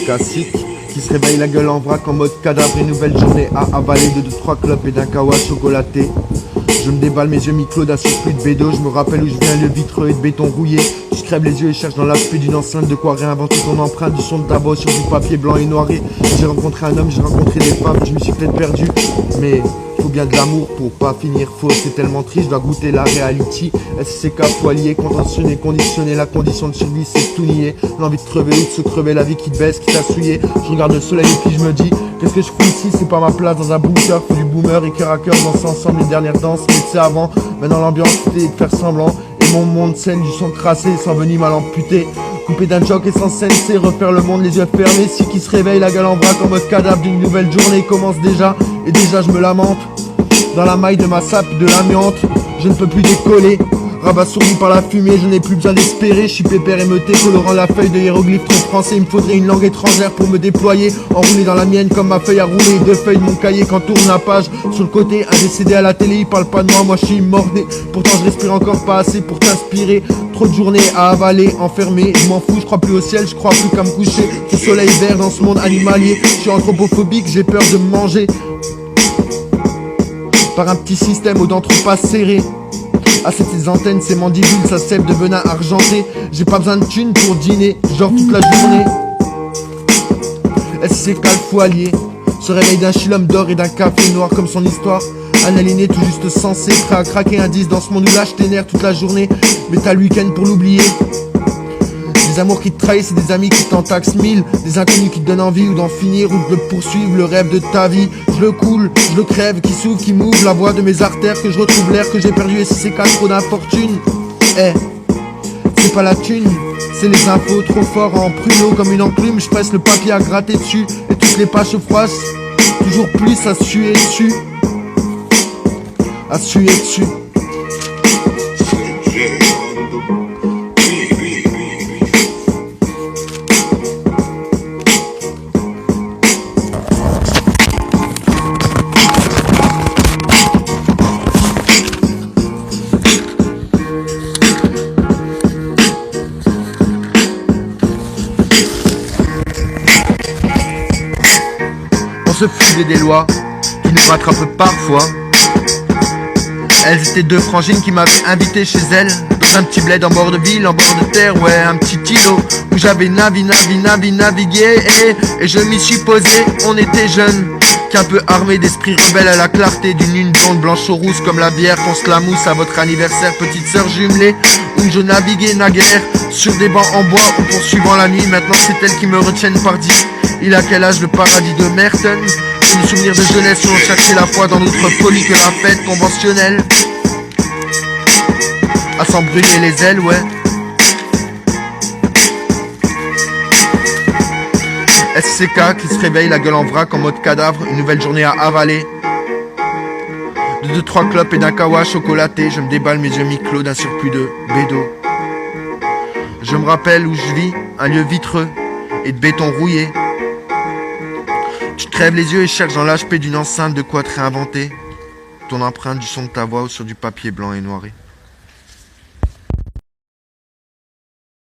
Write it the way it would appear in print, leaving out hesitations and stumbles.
classique qui se réveille la gueule en vrac en mode cadavre. Une nouvelle journée à avaler de 2-3 clopes et d'un kawa chocolaté. Je me déballe mes yeux mi-clos d'un surplus de bédo. Je me rappelle où je viens, le vitreux et de béton rouillé. Je crève les yeux et cherche dans l'aspect d'une enceinte de quoi réinventer ton empreinte, du son de tabac sur du papier blanc et noiré. J'ai rencontré un homme, j'ai rencontré des femmes, je me suis peut-être perdu, mais faut bien de l'amour pour pas finir faux. C'est tellement triste, je dois goûter la reality. SCK poilier, contentionné, conditionné. La condition de survie c'est tout nier. L'envie de crever ou de se crever, la vie qui te baisse, qui t'a souillé. Je regarde le soleil et puis je me dis, qu'est-ce que je fous ici, c'est pas ma place dans un bunker. Faut du boomer et cœur à cœur, danser ensemble les dernières danses. Mais tu sais avant, maintenant l'ambiance c'était de faire semblant. Et mon monde scène du son crassé, sans venir à l'amputer. Coupé d'un joke et sans scène, c'est refaire le monde les yeux fermés. Si qui se réveille, la gueule en vrac en mode cadavre d'une nouvelle journée commence déjà. Et déjà je me lamente dans la maille de ma sape, de l'amiante. Je ne peux plus décoller, rabat-sourdi par la fumée. Je n'ai plus besoin d'espérer, je suis pépère émeuté, colorant la feuille de hiéroglyphe trop français. Il me faudrait une langue étrangère pour me déployer, enroulé dans la mienne comme ma feuille à rouler. 2 feuilles de mon cahier quand tourne la page. Sur le côté, un décédé à la télé, il parle pas de moi, moi je suis mordé. Pourtant je respire encore pas assez pour t'inspirer. Trop de journées à avaler, enfermé, je m'en fous, je crois plus au ciel, je crois plus qu'à me coucher. Ce soleil vert dans ce monde animalier, je suis anthropophobique, j'ai peur de me manger par un petit système aux dents trop pas serrées. À ces antennes, ces mandibules, ça sève de venin argenté. J'ai pas besoin de thunes pour dîner, genre toute la journée. SCK le foilier se réveille d'un chilhomme d'or et d'un café noir comme son histoire. Un aligné tout juste censé, prêt à craquer un 10 dans ce monde où lâche tes nerfs toute la journée. Mais t'as le week-end pour l'oublier. Des amours qui te trahissent et des amis qui t'en taxent 1000. Des inconnus qui te donnent envie ou d'en finir ou de poursuivre le rêve de ta vie. Je le coule, je le crève, qui s'ouvre, qui m'ouvre la voie de mes artères. Que je retrouve l'air que j'ai perdu et si c'est qu'à trop d'infortune. C'est pas la thune, c'est les infos trop forts en pruneau comme une enclume. Je presse le papier à gratter dessus et toutes les pages se froissent. Toujours plus à suer dessus. À suer dessus. On se fout des lois qui nous rattrapent parfois. Elles étaient 2 frangines qui m'avaient invité chez elles, dans un petit bled en bord de ville, en bord de terre, ouais, un petit îlot où j'avais navigué et je m'y suis posé. On était jeunes, qu'un peu armés d'esprit rebelle à la clarté d'une lune blonde, blanche ou rousse comme la bière qu'on se la mousse à votre anniversaire, petite sœur jumelée, où je naviguais naguère sur des bancs en bois ou poursuivant la nuit. Maintenant c'est elles qui me retiennent par 10. Il a quel âge le paradis de Merton? Une souvenir de jeunesse où on cherchait la foi dans notre folie que la fête conventionnelle. À s'en brûler les ailes, ouais. SCK qui se réveille la gueule en vrac en mode cadavre. Une nouvelle journée à avaler. De 2-3 clopes et d'un kawa chocolaté. Je me déballe mes yeux mi-clos d'un surplus de bédo. Je me rappelle où je vis, un lieu vitreux et de béton rouillé. Tu te crèves les yeux et cherches dans l'HP d'une enceinte de quoi te réinventer. Ton empreinte, du son de ta voix ou sur du papier blanc et noiré.